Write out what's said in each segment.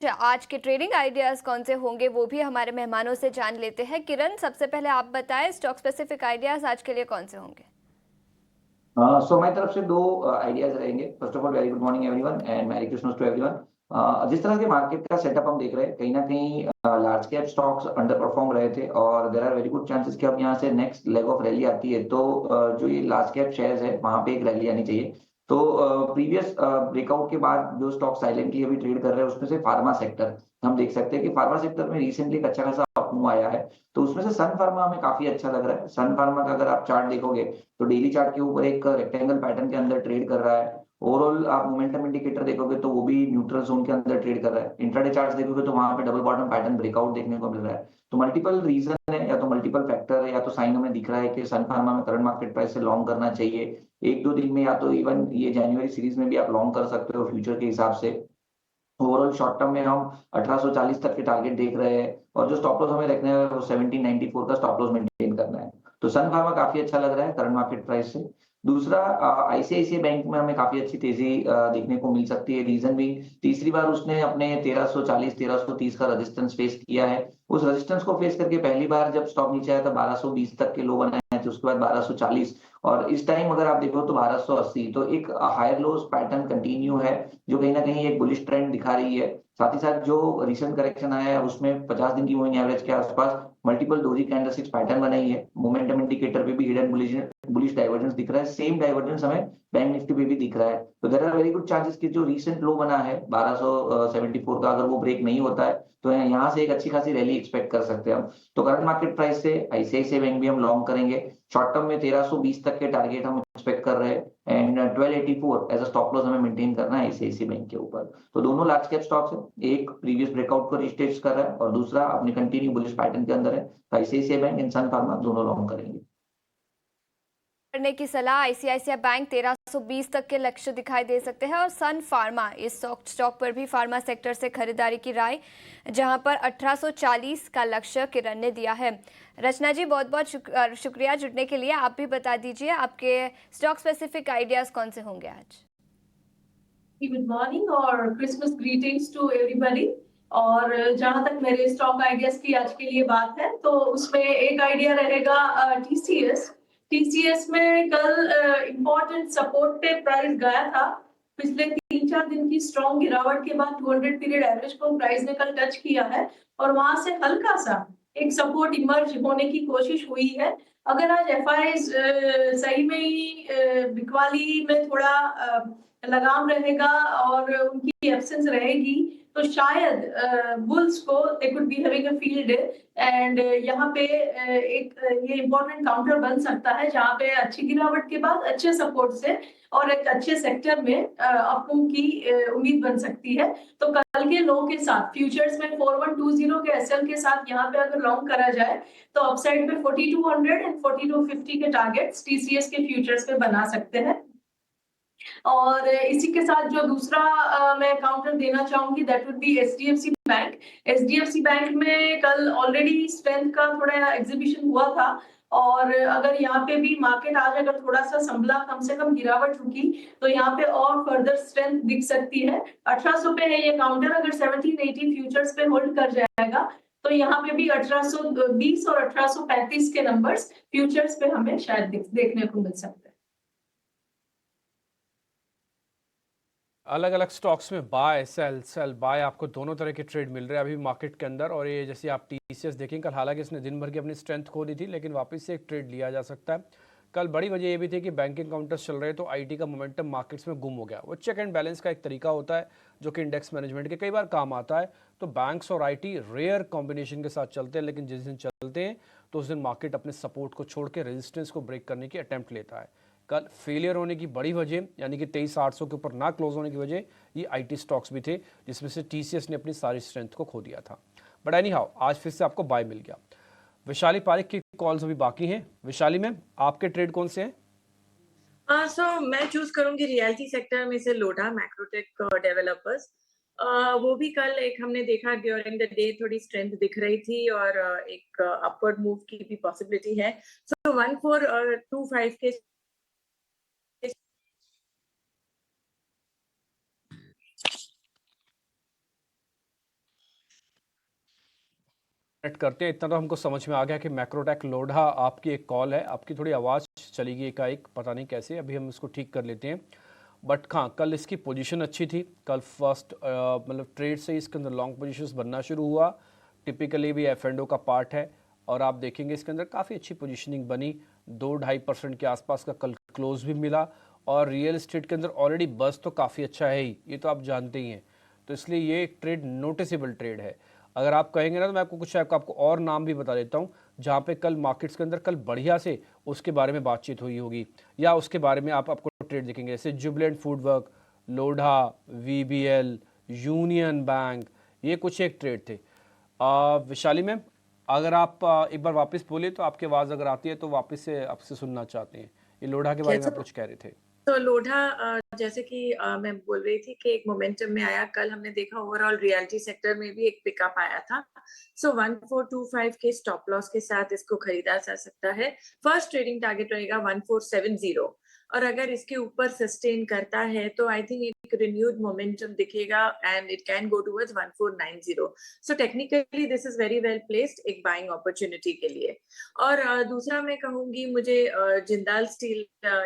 आज के trading ideas कौन से होंगे वो भी हमारे मेहमानों से जान लेते हैं। किरण, सबसे पहले आप बताएं स्टॉक स्पेसिफिक आइडियाज आज के लिए कौन से होंगे। सो हमारी तरफ से दो आइडियाज रहेंगे। First of all very good morning everyone and merry Christmas to everyone. जिस तरह के मार्केट का सेटअप हम देख रहे हैं, कहीं ना कहीं large cap stocks underperform रहे थे और there are very good chances कि अब यहाँ से नेक्स्ट लेग ऑफ रैली आती है तो जो ये लार्ज कैप शेयर्स है वहां पे एक रैली आनी चाहिए। तो प्रीवियस ब्रेकआउट के बाद जो स्टॉक साइलेंटली अभी ट्रेड कर रहे हैं उसमें से फार्मा सेक्टर हम देख सकते हैं कि फार्मा सेक्टर में रिसेंटली एक अच्छा खासा अपमूव आया है। तो उसमें से सन फार्मा हमें काफी अच्छा लग रहा है। सन फार्मा का अगर आप चार्ट देखोगे तो डेली चार्ट के ऊपर एक रेक्टेंगल पैटर्न के अंदर ट्रेड कर रहा है। ओवरऑल आप मोमेंटम इंडिकेटर देखोगे तो वो भी न्यूट्रल जोन के अंदर ट्रेड कर रहा है। इंट्राडे चार्ट्स देखोगे तो वहां पे डबल बॉटम पैटर्न ब्रेकआउट देखने को मिल रहा है। तो मल्टीपल रीजन है या तो मल्टीपल फैक्टर है या तो साइन हमें दिख रहा है कि सन फार्मा में करंट मार्केट प्राइस से लॉन्ग करना चाहिए एक दो दिन में, या तो इवन ये जनवरी सीरीज में भी आप लॉन्ग कर सकते हो फ्यूचर के हिसाब से। ओवरऑल शॉर्ट टर्म में हम 1840 तक के टारगेट देख रहे हैं और जो स्टॉप लॉस हमें रखना है वो 1794 का स्टॉप लॉस मेंटेन करना है। तो सन फार्मा काफी अच्छा लग रहा है करंट मार्केट प्राइस से। दूसरा, आईसीआईसीआई बैंक में हमें काफी अच्छी तेजी देखने को मिल सकती है। रीजन भी, तीसरी बार उसने अपने 1340 1330 का रेजिस्टेंस फेस किया है। उस रेजिस्टेंस को फेस करके पहली बार जब स्टॉक नीचे आया था 1220 तक के लो बनाए थे, उसके बाद 1240 और इस टाइम अगर आप देखो तो 1280। तो एक हायर लोस पैटर्न कंटिन्यू है जो कहीं ना कहीं एक बुलिश ट्रेंड दिखा रही है। साथ ही साथ जो रिसेंट करेक्शन आया है उसमें 50 दिन की मूविंग एवरेज के आसपास मल्टीपल डोजी कैंडलस्टिक्स पैटर्न बनाई है। मोमेंटम इंडिकेटर पे भी हिडन बुलिश डाइवर्जेंस दिख रहा है। सेम डाइवर्जेंस हमें बैंक निफ्टी पे भी दिख रहा है। तो there are very good chances कि जो रिसेंट लो बना है 1274 का, अगर वो ब्रेक नहीं होता है तो यहाँ से एक अच्छी खासी रैली एक्सपेक्ट कर सकते हैं हम। तो करंट मार्केट प्राइस से आईसीआईसीआई बैंक भी हम लॉन्ग करेंगे। शॉर्ट टर्म में 1320 तक के टारगेट हम एक्सपेक्ट कर रहे हैं and 1284 as a stop loss हमें मेंटेन करना है आईसीआईसीआई बैंक के ऊपर। तो दोनों लार्ज कैप स्टॉक्स है, एक प्रीवियस ब्रेकआउट को रिस्टेट कर रहा है और दूसरा अपनी कंटिन्यू बुलिश पैटर्न के अंदर है। तो आईसीआईसीआई बैंक एंड सन फार्मा दोनों लॉन्ग करेंगे। करने की सलाह, आईसीआईसीआई बैंक 1320 तक के लक्ष्य दिखाई दे सकते हैं और सन फार्मा इस स्टॉक पर भी फार्मा सेक्टर से खरीदारी की राय, जहां पर 1840 का लक्ष्य किरण ने दिया है। रचना जी, बहुत बहुत शुक्रिया जुड़ने के लिए। आप भी बता दीजिए आपके स्टॉक स्पेसिफिक आइडियाज कौन से होंगे आज। गुड मॉर्निंग और क्रिसमस ग्रीटिंग्स टू एवरीबॉडी। और जहां तक मेरे स्टॉक आइडियाज की आज के लिए बात है तो उसमें एक आइडिया रहेगा टीसीएस। टीसीएस में कल इंपॉर्टेंट सपोर्ट पे प्राइस गया था। पिछले 3-4 दिन की स्ट्रॉन्ग गिरावट के बाद 200 पीरियड एवरेज को प्राइस ने कल टच किया है और वहां से हल्का सा एक सपोर्ट इमर्ज होने की कोशिश हुई है। अगर आज एफआईआईज सही में ही बिकवाली में थोड़ा लगाम रहेगा और उनकी एब्सेंस रहेगी तो शायद बुल्स को they could be having a field day and यहाँ पे एक ये इम्पोर्टेंट काउंटर बन सकता है जहाँ पे अच्छी गिरावट के बाद अच्छे सपोर्ट से और एक अच्छे सेक्टर में अपमूव की उम्मीद बन सकती है। तो कल के लो के साथ फ्यूचर्स में 4120 के एसएल के साथ यहाँ पे अगर लॉन्ग करा जाए तो अपसाइड में 4200 एंड 4250 के टारगेट्स टीसीएस के फ्यूचर्स पे बना सकते हैं। और इसी के साथ जो दूसरा मैं काउंटर देना चाहूंगी that would be HDFC bank. HDFC bank में कल ऑलरेडी स्ट्रेंथ का थोड़ा एग्जीबिशन हुआ था और अगर यहाँ पे भी मार्केट आज अगर थोड़ा सा संभला, कम से कम गिरावट रुकी तो यहाँ पे और फर्दर स्ट्रेंथ दिख सकती है। 1800 पे है ये काउंटर, अगर 1780 फ्यूचर्स पे होल्ड कर जाएगा तो यहाँ पे भी 1820 और 1835 के नंबर्स फ्यूचर्स पे हमें शायद देखने को मिल सकते हैं। अलग अलग स्टॉक्स में बाय सेल सेल बाय आपको दोनों तरह के ट्रेड मिल रहे हैं अभी मार्केट के अंदर। और ये जैसे आप टीसीएस देखें, कल हालांकि इसने दिन भर की अपनी स्ट्रेंथ खो दी थी लेकिन वापस से एक ट्रेड लिया जा सकता है। कल बड़ी वजह ये भी थी कि बैंकिंग काउंटर्स चल रहे तो आईटी का मोमेंटम मार्केट्स में गुम हो गया। वो चेक एंड बैलेंस का एक तरीका होता है जो कि इंडेक्स मैनेजमेंट के कई बार काम आता है। तो बैंक्स और आईटी रेयर कॉम्बिनेशन के साथ चलते हैं, लेकिन जिस दिन चलते हैं तो उस दिन मार्केट अपने सपोर्ट को छोड़ के रेजिस्टेंस को ब्रेक करने की अटेम्प्ट लेता है। कल फेलियर होने की बड़ी वजह यानी कि 23,800 के ऊपर ना क्लोज होने की वजह ये आईटी स्टॉक्स भी थे, जिसमें से टीसीएस ने अपनी सारी स्ट्रेंथ को खो दिया था। बट एनी हाउ आज फिर से आपको बाय मिल गया। विशाली पारिक की कॉल्स अभी बाकी हैं। विशाली मैम, आपके ट्रेड कौन से हैं? मैं चूज करूंगी रियलिटी सेक्टर में से लोटा मैक्रोटेक डेवलपर्स। वो भी कल एक हमने देखा ड्यूरिंग द डे थोड़ी स्ट्रेंथ दिख रही थी और एक अपवर्ड मूव की भी पॉसिबिलिटी है। सो 1425 के कनेक्ट करते हैं। इतना तो हमको समझ में आ गया कि मैक्रोटेक लोढ़ा आपकी एक कॉल है, आपकी थोड़ी आवाज़ चली गई एकाएक, पता नहीं कैसे, अभी हम इसको ठीक कर लेते हैं। बट हाँ, कल इसकी पोजीशन अच्छी थी, कल फर्स्ट मतलब ट्रेड से इसके अंदर लॉन्ग पोजीशंस बनना शुरू हुआ। टिपिकली भी F&O का पार्ट है और आप देखेंगे इसके अंदर काफ़ी अच्छी पोजीशनिंग बनी, 2-2.5% के आसपास का कल क्लोज भी मिला। और रियल एस्टेट के अंदर ऑलरेडी बस तो काफ़ी अच्छा है ही, ये तो आप जानते ही हैं, तो इसलिए ये एक ट्रेड नोटिसेबल ट्रेड है। अगर आप कहेंगे ना तो मैं आपको कुछ आपको और नाम भी बता देता हूँ जहाँ पे कल मार्केट्स के अंदर कल बढ़िया से उसके बारे में बातचीत हुई होगी या उसके बारे में आपको ट्रेड दिखेंगे, जैसे जुबिलेंट फूडवर्क, लोढ़ा, VBL, यूनियन बैंक, ये कुछ एक ट्रेड थे। विशाली मैम, अगर आप एक बार वापस बोले तो आपकी आवाज़ अगर आती है तो वापस से आपसे सुनना चाहते हैं। ये लोढ़ा के बारे में आप कुछ कह रहे थे। तो लोढ़ा जैसे कि मैं बोल रही थी कि एक मोमेंटम में आया, कल हमने देखा ओवरऑल रियलिटी सेक्टर में भी एक पिकअप आया था। सो 1425 के स्टॉप लॉस के साथ इसको खरीदा जा सकता है। फर्स्ट ट्रेडिंग टारगेट रहेगा 1470 और अगर इसके ऊपर सस्टेन करता है तो आई थिंक एक रिन्यूड मोमेंटम दिखेगा and it can go towards 1490। So technically this is very well placed एक बाइंग अपॉर्चुनिटी के लिए। और दूसरा मैं कहूंगी मुझे जिंदाल स्टील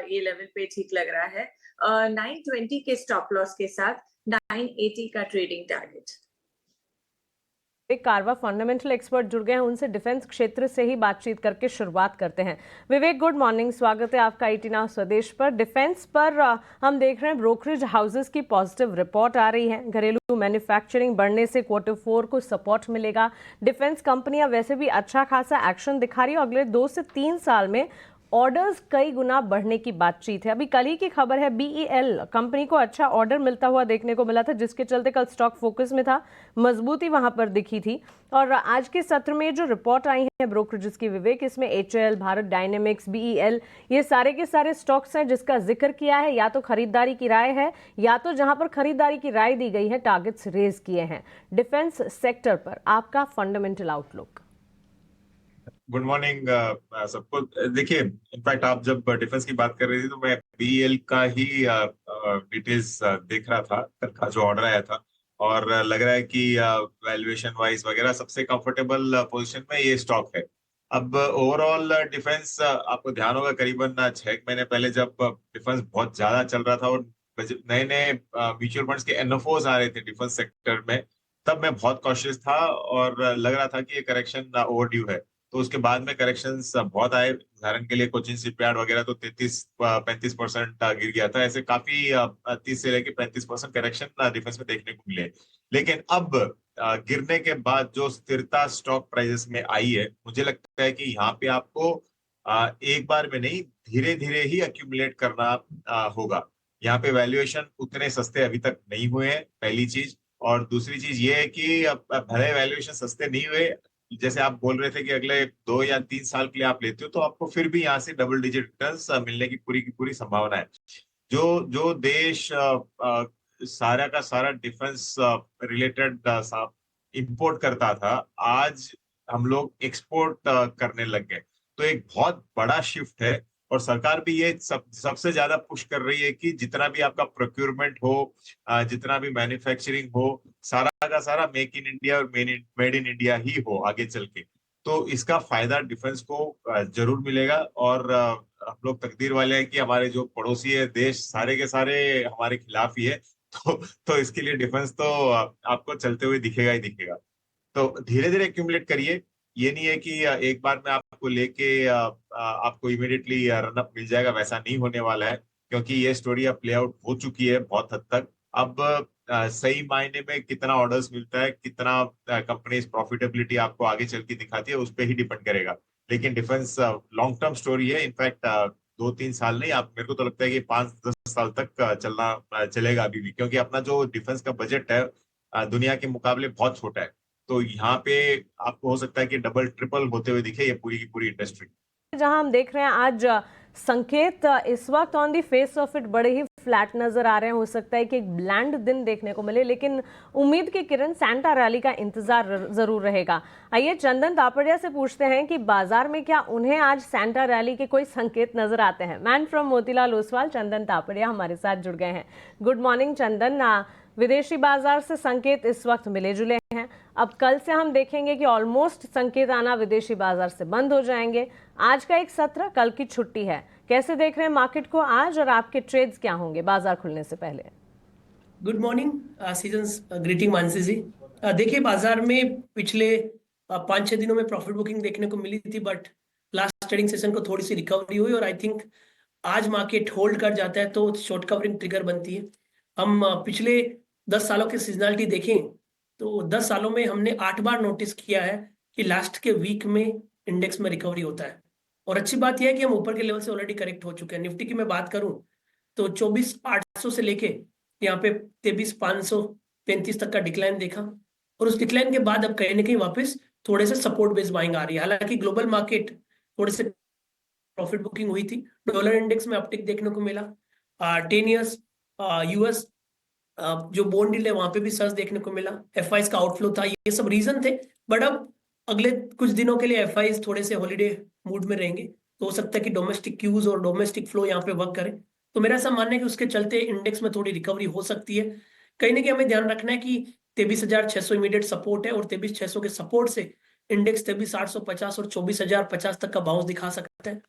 ये लेवल पे ठीक लग रहा है, 920 के स्टॉप लॉस के साथ 980 का ट्रेडिंग टारगेट। एक कारवा फंडामेंटल एक्सपर्ट जुड़ गए हैं, उनसे डिफेंस क्षेत्र से ही बातचीत करके शुरुआत करते हैं। विवेक, गुड मॉर्निंग, स्वागत है आपका IIT Now स्वदेश पर। डिफेंस पर हम देख रहे हैं ब्रोकरेज हाउसेस की पॉजिटिव रिपोर्ट आ रही है, घरेलू मैन्युफैक्चरिंग बढ़ने से Q4 को सपोर्ट मिलेगा। डिफेंस कंपनियां वैसे भी अच्छा खासा एक्शन दिखा रही है, अगले 2 से 3 साल में ऑर्डर्स कई गुना बढ़ने की बातचीत है। अभी कल ही की खबर है, BEL कंपनी को अच्छा ऑर्डर मिलता हुआ देखने को मिला था, जिसके चलते कल स्टॉक फोकस में था, मजबूती वहां पर दिखी थी। और आज के सत्र में जो रिपोर्ट आई है ब्रोकरेजेस की, विवेक, इसमें HL, भारत डायनेमिक्स, BEL, ये सारे के सारे स्टॉक्स हैं जिसका जिक्र किया है, या तो खरीदारी की राय है या तो जहां पर खरीदारी की राय दी गई है टारगेट्स रेज किए हैं। डिफेंस सेक्टर पर आपका फंडामेंटल आउटलुक। गुड मॉर्निंग सबको। देखिए, इनफैक्ट आप जब डिफेंस की बात कर रही थी तो मैं BEL का ही डिटेल्स देख रहा था, कल का जो ऑर्डर आया था, और लग रहा है कि वैल्यूएशन वाइज वगैरह सबसे कंफर्टेबल पोजीशन में ये स्टॉक है। अब ओवरऑल डिफेंस आपको ध्यान होगा करीबन 6 महीने पहले जब डिफेंस बहुत ज्यादा चल रहा था और नए नए म्यूचुअल फंड्स के NFOs आ रहे थे डिफेंस सेक्टर में, तब मैं बहुत कॉशियस था और लग रहा था कि ये करेक्शन ओवरड्यू है। तो उसके बाद में करेक्शंस बहुत आए, उदाहरण के लिए कोचिन शिपयार्ड वगैरह तो 33-35% गिर गया था। ऐसे काफी 30 से लेके 35% करेक्शन डिफेंस में देखने को मिले। लेकिन अब गिरने के बाद जो स्थिरता स्टॉक प्राइसेस में आई है, मुझे लगता है कि यहाँ पे आपको एक बार में नहीं, धीरे धीरे ही एक्यूमुलेट करना होगा। यहाँ पे वैल्यूएशन उतने सस्ते अभी तक नहीं हुए हैं, पहली चीज। और दूसरी चीज ये है कि भले वैल्यूएशन सस्ते नहीं हुए, जैसे आप बोल रहे थे कि अगले 2 या 3 साल के लिए आप लेते हो तो आपको फिर भी यहाँ से डबल डिजिट रिटर्न्स मिलने की पूरी संभावना है। जो देश सारा का सारा डिफेंस रिलेटेड इंपोर्ट करता था, आज हम लोग एक्सपोर्ट करने लग गए। तो एक बहुत बड़ा शिफ्ट है और सरकार भी ये सबसे ज्यादा पुश कर रही है कि जितना भी आपका प्रोक्योरमेंट हो, जितना भी मैन्युफैक्चरिंग हो, सारा का सारा मेक इन इंडिया और मेड इन इंडिया ही हो आगे चल के। तो इसका फायदा डिफेंस को जरूर मिलेगा। और हम लोग तकदीर वाले हैं कि हमारे जो पड़ोसी है देश, सारे के सारे हमारे खिलाफ ही है, तो इसके लिए डिफेंस तो आपको चलते हुए दिखेगा ही दिखेगा। तो धीरे धीरे एक्यूमुलेट करिए, ये नहीं है कि एक बार में आपको लेके आपको इमीडिएटली रनअप मिल जाएगा, वैसा नहीं होने वाला है, क्योंकि ये स्टोरी अब प्ले आउट हो चुकी है बहुत हद तक। अब सही मायने में कितना ऑर्डर्स मिलता है, कितना कंपनी प्रॉफिटेबिलिटी आपको आगे चल के दिखाती है, उस पर ही डिपेंड करेगा। लेकिन डिफेंस लॉन्ग टर्म स्टोरी है। इनफैक्ट 2-3 साल नहीं, आप मेरे को तो लगता है कि 5-10 साल तक चलेगा अभी भी, क्योंकि अपना जो डिफेंस का बजट है दुनिया के मुकाबले बहुत छोटा है। तो यहाँ पे आपको हो सकता है कि डबल ट्रिपल होते हुए दिखे ये पूरी की पूरी इंडस्ट्री। जहां हम देख रहे हैं आज संकेत इस वक्त on the face of it बड़े ही फ्लैट नजर आ रहे हैं। हो सकता है कि एक ब्लैंड दिन देखने को मिले, लेकिन उम्मीद की किरण सैंटा रैली का इंतजार जरूर रहेगा। आइए चंदन तापड़िया से पूछते हैं कि बाजार में क्या उन्हें आज सैंटा रैली के कोई संकेत नजर आते हैं। मैन फ्रॉम मोतीलाल ओसवाल, चंदन तापड़िया हमारे साथ जुड़ गए हैं। गुड मॉर्निंग चंदन। विदेशी बाजार से संकेत इस वक्त मिले जुले हैं। अब कल से हम देखेंगे कि ऑलमोस्ट संकेत आना विदेशी बाजार से बंद हो जाएंगे। आज का एक सत्र, कल की छुट्टी है। कैसे देख रहे हैं मार्केट को आज और आपके ट्रेड्स क्या होंगे बाजार खुलने से पहले? Good morning, seasons greeting Mansi ji. देखिए, बाजार में पिछले 5-6 दिनों में प्रॉफिट बुकिंग देखने को मिली थी, बट लास्ट ट्रेडिंग सेशन को थोड़ी सी रिकवरी हुई और आई थिंक आज मार्केट होल्ड कर जाता है तो शॉर्ट कवरिंग ट्रिगर बनती है। हम पिछले 10 सालों की सीजनलिटी देखें तो 10 सालों में हमने 8 बार नोटिस किया है कि लास्ट के वीक में इंडेक्स में रिकवरी होता है। और अच्छी बात यह है कि हम ऊपर के लेवल से ऑलरेडी करेक्ट हो चुके हैं। निफ्टी की मैं बात करूं तो 24,800 से लेके यहाँ पे 23,535 तक का डिक्लाइन देखा और उस डिक्लाइन के बाद अब कहीं ना कहीं वापस थोड़े से सपोर्ट बेस बाइंग आ रही है। हालांकि ग्लोबल मार्केट थोड़े से प्रॉफिट बुकिंग हुई थी, डॉलर इंडेक्स में अपटिक देखने को मिला, 10 ईयर्स यूएस जो बॉन्ड डील है वहां पे भी सर्ज देखने को मिला, एफआईज का आउटफ्लो था, ये सब रीजन थे। बट अब अगले कुछ दिनों के लिए एफआईज थोड़े से हॉलीडे मूड में रहेंगे, तो हो सकता है कि डोमेस्टिक क्यूज और डोमेस्टिक फ्लो यहाँ पे वर्क करे। तो मेरा ऐसा मानना है कि उसके चलते इंडेक्स में थोड़ी रिकवरी हो सकती है। कहीं ना कहीं हमें ध्यान रखना है कि 23,600 इमीडिएट सपोर्ट है और 23,600 के सपोर्ट से इंडेक्स 23,850 और 24,050 तक का बाउंस दिखा सकता है।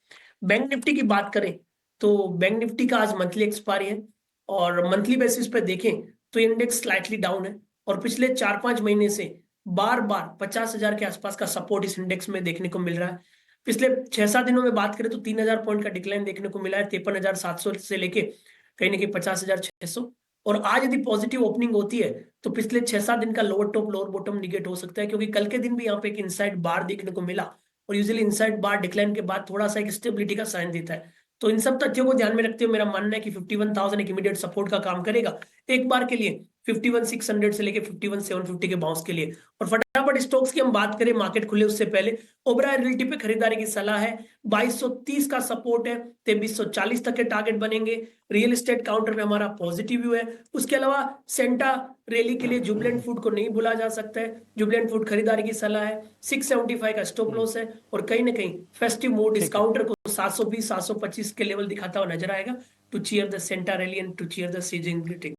बैंक निफ्टी की बात करें तो बैंक निफ्टी का आज मंथली एक्सपायरी है और मंथली बेसिस पे देखें तो इंडेक्स स्लाइटली डाउन है और पिछले 4-5 महीने से बार बार 50,000 के आसपास का सपोर्ट इस इंडेक्स में देखने को मिल रहा है। पिछले 6-7 दिनों में बात करें तो 3,000 पॉइंट का डिक्लाइन देखने को मिला है, 53,700 से लेके कहीं ना कहीं 50,600। और आज यदि पॉजिटिव ओपनिंग होती है तो पिछले 6-7 दिन का lower top lower bottom negate हो सकता है, क्योंकि कल के दिन भी यहाँ पे एक इनसाइड बार देखने को मिला और यूजुअली इनसाइड बार डिक्लाइन के बाद थोड़ा सा एक स्टेबिलिटी का साइन देता है। तो इन सब तथ्यों को ध्यान में रखते हुए मेरा मानना है कि 51,000 एक इमीडिएट सपोर्ट का काम करेगा एक बार के लिए, 51,600 से लेके 51,750 के बाउंस के लिए। और फटाफट स्टॉक्स की हम बात करें मार्केट खुले उससे पहले, ओबराय रियल्टी पे खरीदारी की सलाह है, 2230 का सपोर्ट है, 2340 तक के टारगेट बनेंगे। रियल एस्टेट काउंटर पे हमारा पॉजिटिव व्यू है। उसके अलावा सेंटा रैली के लिए जुबिलेंट फूड को नहीं भूला जा सकता है, जुबिलेंट फूड खरीदारी की सलाह है, 675 का स्टॉप लॉस है और कहीं ना कहीं फेस्टिव मोड इस काउंटर को 720-725 के लेवल दिखाता हुआ नजर आएगा to cheer the Santa rally and to cheer the season's greeting.